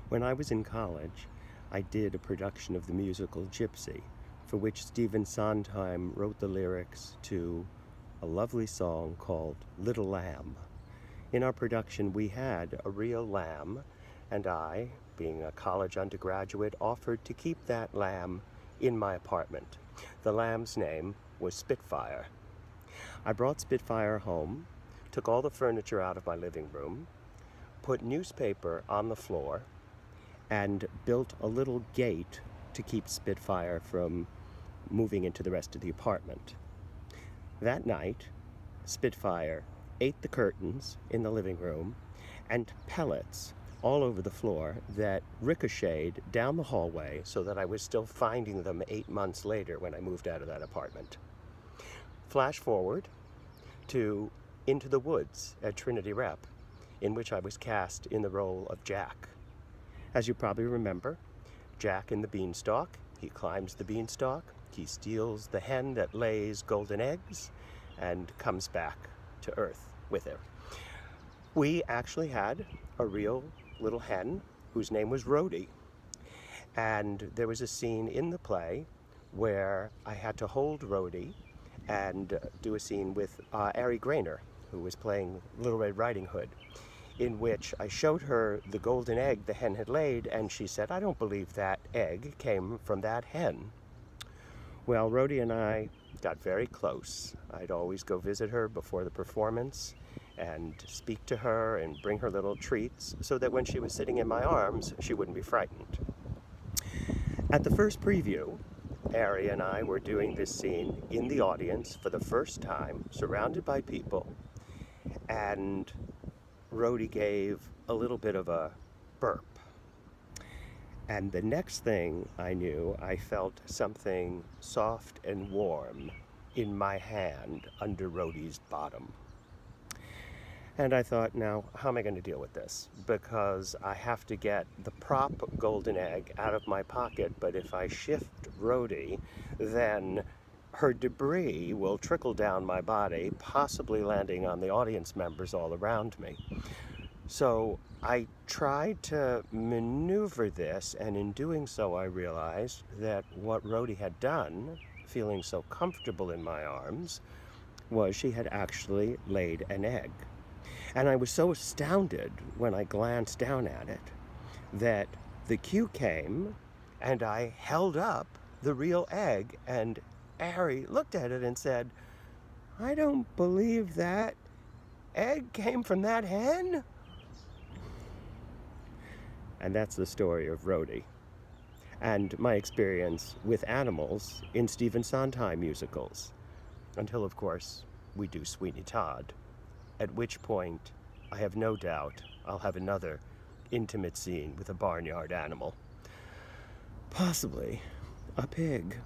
When I was in college, I did a production of the musical Gypsy, for which Stephen Sondheim wrote the lyrics to a lovely song called Little Lamb. In our production, we had a real lamb, and I, being a college undergraduate, offered to keep that lamb in my apartment. The lamb's name was Spitfire. I brought Spitfire home, took all the furniture out of my living room, put newspaper on the floor, and built a little gate to keep Spitfire from moving into the rest of the apartment. That night, Spitfire ate the curtains in the living room and pellets all over the floor that ricocheted down the hallway so that I was still finding them 8 months later when I moved out of that apartment. Flash forward to Into the Woods at Trinity Rep, in which I was cast in the role of Jack. As you probably remember, Jack in the beanstalk, he climbs the beanstalk, he steals the hen that lays golden eggs, and comes back to Earth with her. We actually had a real little hen whose name was Rhodey. And there was a scene in the play where I had to hold Rhodey and do a scene with Ari Grainer, who was playing Little Red Riding Hood, in which I showed her the golden egg the hen had laid, and she said, "I don't believe that egg came from that hen." Well, Rhodey and I got very close. I'd always go visit her before the performance and speak to her and bring her little treats so that when she was sitting in my arms, she wouldn't be frightened. At the first preview, Ari and I were doing this scene in the audience for the first time, surrounded by people, and Rhodey gave a little bit of a burp. And the next thing I knew, I felt something soft and warm in my hand under Rhodey's bottom. And I thought, now, how am I going to deal with this? Because I have to get the prop golden egg out of my pocket, but if I shift Rhodey, then her debris will trickle down my body, possibly landing on the audience members all around me. So I tried to maneuver this, and in doing so I realized that what Rhodey had done, feeling so comfortable in my arms, was she had actually laid an egg. And I was so astounded when I glanced down at it that the cue came and I held up the real egg, and Ari looked at it and said, "I don't believe that egg came from that hen." And that's the story of Rhodey and my experience with animals in Stephen Sondheim musicals, until of course we do Sweeney Todd, at which point I have no doubt I'll have another intimate scene with a barnyard animal, possibly a pig.